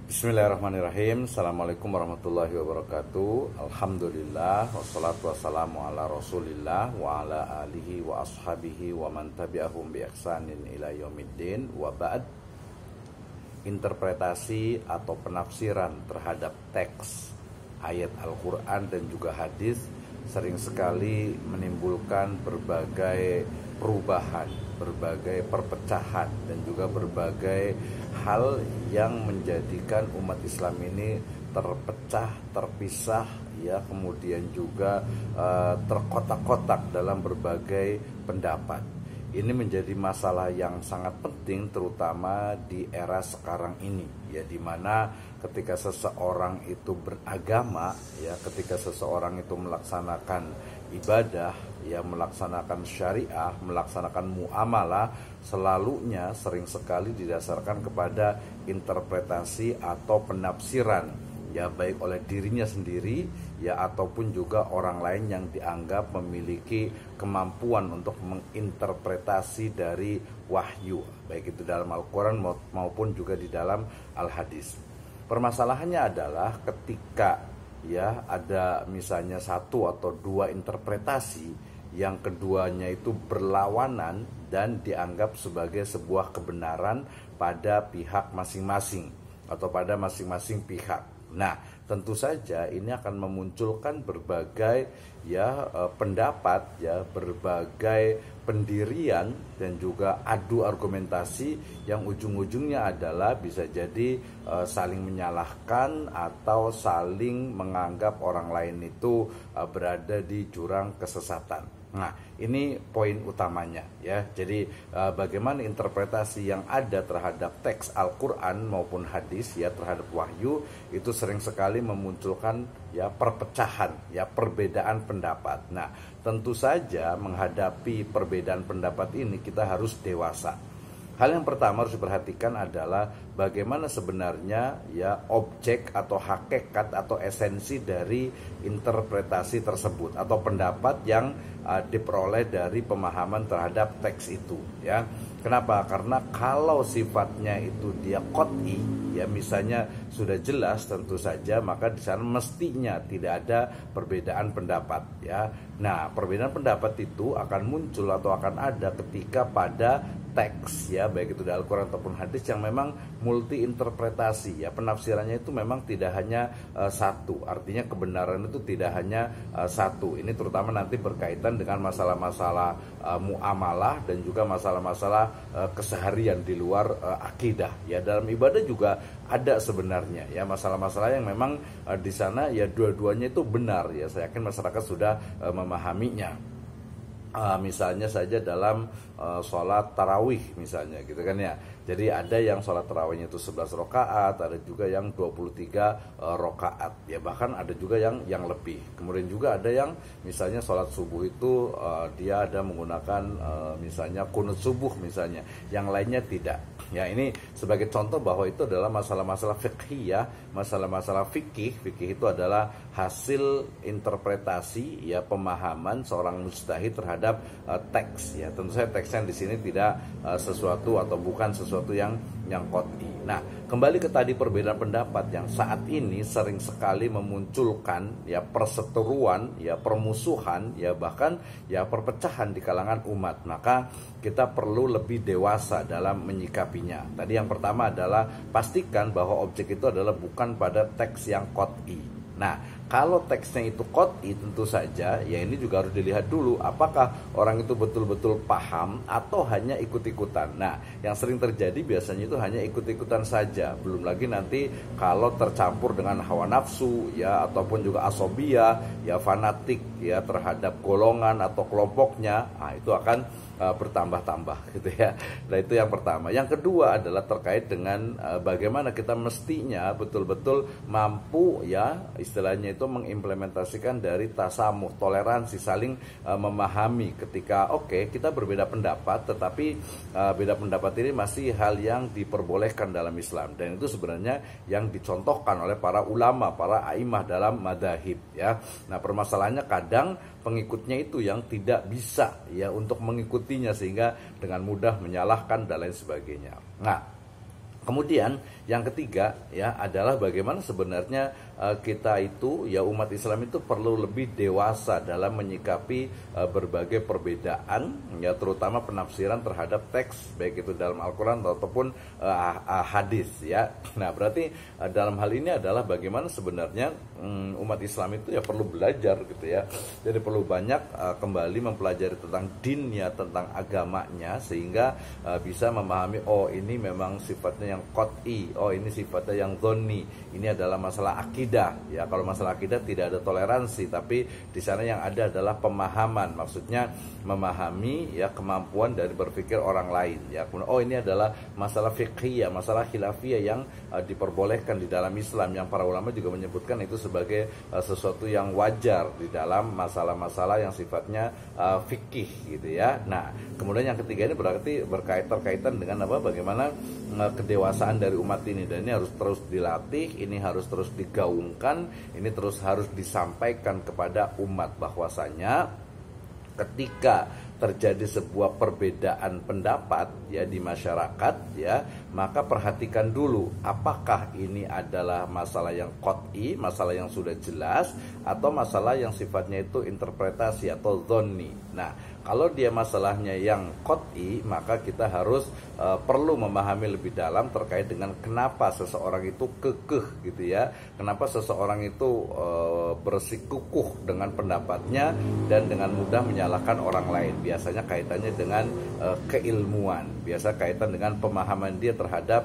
Bismillahirrahmanirrahim. Assalamualaikum warahmatullahi wabarakatuh. Alhamdulillah wassalatu wassalamu ala rasulillah wa ala alihi wa ashabihi wa man tabi'ahum bi ihsanin ila yaumiddin wa ba'd. Interpretasi atau penafsiran terhadap teks ayat Al-Quran dan juga hadis sering sekali menimbulkan berbagai perubahan, berbagai perpecahan, dan juga berbagai hal yang menjadikan umat Islam ini terpecah, terpisah, ya, kemudian juga terkotak-kotak dalam berbagai pendapat. Ini menjadi masalah yang sangat penting terutama di era sekarang ini, ya, di mana ketika seseorang itu beragama, ya, ketika seseorang itu melaksanakan ibadah, ya, melaksanakan syariah, melaksanakan muamalah, selalunya sering sekali didasarkan kepada interpretasi atau penafsiran, ya, baik oleh dirinya sendiri, ya, ataupun juga orang lain yang dianggap memiliki kemampuan untuk menginterpretasi dari wahyu, baik itu dalam Al-Quran maupun juga di dalam Al-Hadis. Permasalahannya adalah ketika, ya, ada misalnya satu atau dua interpretasi yang keduanya itu berlawanan dan dianggap sebagai sebuah kebenaran pada pihak masing-masing atau pada masing-masing pihak. Nah, tentu saja ini akan memunculkan berbagai, ya, pendapat, ya, berbagai pendirian dan juga adu argumentasi yang ujung-ujungnya adalah bisa jadi saling menyalahkan atau saling menganggap orang lain itu berada di jurang kesesatan. Nah, ini poin utamanya, ya. Jadi bagaimana interpretasi yang ada terhadap teks Al-Quran maupun hadis, ya, terhadap wahyu itu sering sekali memunculkan, ya, perpecahan, ya, perbedaan pendapat. Nah, tentu saja menghadapi perbedaan pendapat ini kita harus dewasa. Hal yang pertama harus diperhatikan adalah bagaimana sebenarnya, ya, objek atau hakikat atau esensi dari interpretasi tersebut atau pendapat yang diperoleh dari pemahaman terhadap teks itu, ya. Kenapa? Karena kalau sifatnya itu dia qot'i, ya, misalnya sudah jelas, tentu saja maka di sana mestinya tidak ada perbedaan pendapat, ya. Nah, perbedaan pendapat itu akan muncul atau akan ada ketika pada teks, ya, baik itu dari Al-Quran ataupun hadis yang memang multi interpretasi, ya, penafsirannya itu memang tidak hanya satu, artinya kebenaran itu tidak hanya satu. Ini terutama nanti berkaitan dengan masalah-masalah muamalah dan juga masalah-masalah keseharian di luar akidah, ya. Dalam ibadah juga ada sebenarnya, ya, masalah-masalah yang memang di sana, ya, dua-duanya itu benar, ya. Saya yakin masyarakat sudah memahaminya. Misalnya saja dalam sholat tarawih misalnya, gitu kan, ya. Jadi ada yang sholat tarawihnya itu 11 rakaat, ada juga yang 23 rakaat, ya, bahkan ada juga yang lebih. Kemudian juga ada yang misalnya sholat subuh itu dia ada menggunakan misalnya kunut subuh misalnya, yang lainnya tidak. Ya, ini sebagai contoh bahwa itu adalah masalah-masalah fikih, ya, masalah-masalah fikih. Fikih itu adalah hasil interpretasi, ya, pemahaman seorang mujtahid terhadap teks, ya. Tentu saja teksnya di sini tidak sesuatu atau bukan sesuatu yang qot'i. Nah, kembali ke tadi perbedaan pendapat yang saat ini sering sekali memunculkan, ya, perseteruan, ya, permusuhan, ya, bahkan, ya, perpecahan di kalangan umat. Maka kita perlu lebih dewasa dalam menyikapinya. Tadi yang pertama adalah pastikan bahwa objek itu adalah bukan pada teks yang qot'i. Nah, kalau teksnya itu qot'i, tentu saja, ya, ini juga harus dilihat dulu apakah orang itu betul-betul paham atau hanya ikut-ikutan. Nah, yang sering terjadi biasanya itu hanya ikut-ikutan saja. Belum lagi nanti kalau tercampur dengan hawa nafsu, ya, ataupun juga asobia, ya, fanatik, ya, terhadap golongan atau kelompoknya, nah, itu akan bertambah-tambah, gitu, ya. Nah, itu yang pertama. Yang kedua adalah terkait dengan bagaimana kita mestinya betul-betul mampu, ya, istilahnya itu mengimplementasikan dari tasamuh, toleransi, saling memahami ketika kita berbeda pendapat, tetapi beda pendapat ini masih hal yang diperbolehkan dalam Islam, dan itu sebenarnya yang dicontohkan oleh para ulama, para a'immah dalam madzhab, ya. Nah, permasalahannya kadang pengikutnya itu yang tidak bisa, ya, untuk mengikuti sehingga dengan mudah menyalahkan dan lain sebagainya. Nah, Kemudian yang ketiga ya adalah bagaimana sebenarnya kita itu ya umat Islam itu perlu lebih dewasa dalam menyikapi berbagai perbedaan ya, terutama penafsiran terhadap teks baik itu dalam Al-Qur'an ataupun hadis ya. Nah, berarti dalam hal ini adalah bagaimana sebenarnya umat Islam itu ya perlu belajar gitu ya. Jadi perlu banyak kembali mempelajari tentang dinnya, tentang agamanya, sehingga bisa memahami oh ini memang sifatnya yang qat'i, oh ini sifatnya yang dhonni, ini adalah masalah akidah ya. Kalau masalah akidah tidak ada toleransi, tapi di sana yang ada adalah pemahaman, maksudnya memahami ya kemampuan dari berpikir orang lain ya. Kemudian oh ini adalah masalah fiqhiyah, masalah khilafiyah yang diperbolehkan di dalam Islam, yang para ulama juga menyebutkan itu sebagai sesuatu yang wajar di dalam masalah-masalah yang sifatnya fikih gitu ya. Nah, kemudian yang ketiga ini berarti berkaitan dengan apa? Bagaimana kedewasaan dari umat ini, dan ini harus terus dilatih, ini harus terus digaungkan, ini terus harus disampaikan kepada umat bahwasanya ketika terjadi sebuah perbedaan pendapat ya di masyarakat ya, maka perhatikan dulu apakah ini adalah masalah yang qat'i, masalah yang sudah jelas, atau masalah yang sifatnya itu interpretasi atau dhonni. Nah, kalau dia masalahnya yang qat'i, maka kita harus perlu memahami lebih dalam terkait dengan kenapa seseorang itu kekeh gitu ya, kenapa seseorang itu bersikukuh dengan pendapatnya dan dengan mudah menyalahkan orang lain. Biasanya kaitannya dengan keilmuan, biasa kaitan dengan pemahaman dia terhadap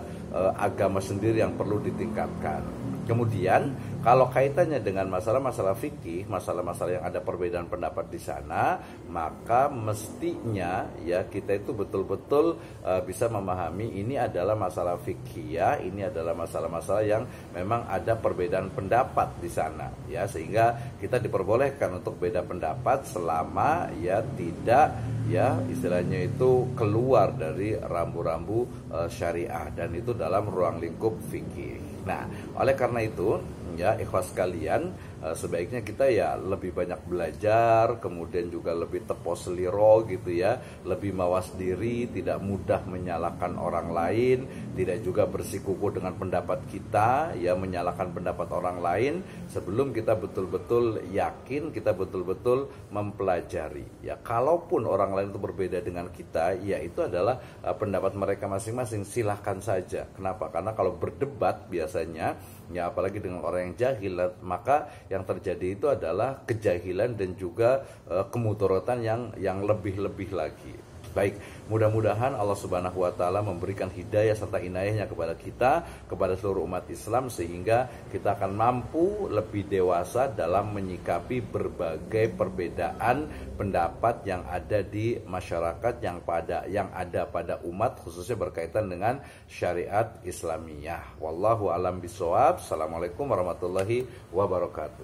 agama sendiri yang perlu ditingkatkan. Kemudian kalau kaitannya dengan masalah-masalah fikih, masalah-masalah yang ada perbedaan pendapat di sana, maka mestinya ya kita itu betul-betul bisa memahami ini adalah masalah fikih ya, ini adalah masalah-masalah yang memang ada perbedaan pendapat di sana ya, sehingga kita diperbolehkan untuk beda pendapat selama ya tidak ya istilahnya itu keluar dari rambu-rambu syariah, dan itu dalam ruang lingkup fikih. Nah, oleh karena itu ya ikhwas sekalian, sebaiknya kita ya lebih banyak belajar, kemudian juga lebih teposeliro gitu ya, lebih mawas diri, tidak mudah menyalahkan orang lain, tidak juga bersikukuh dengan pendapat kita ya, menyalahkan pendapat orang lain sebelum kita betul-betul yakin, kita betul-betul mempelajari ya. Kalaupun orang lain itu berbeda dengan kita, ya itu adalah pendapat mereka masing-masing, silahkan saja. Kenapa? Karena kalau berdebat biasanya ya, apalagi dengan orang yang jahil, maka yang terjadi itu adalah kejahilan dan juga kemudorotan yang lebih-lebih lagi. Baik, mudah-mudahan Allah Subhanahu wa taala memberikan hidayah serta inayahnya kepada kita, kepada seluruh umat Islam, sehingga kita akan mampu lebih dewasa dalam menyikapi berbagai perbedaan pendapat yang ada di masyarakat, yang ada pada umat, khususnya berkaitan dengan syariat Islamiyah. Wallahu alam bisawab. Assalamualaikum warahmatullahi wabarakatuh.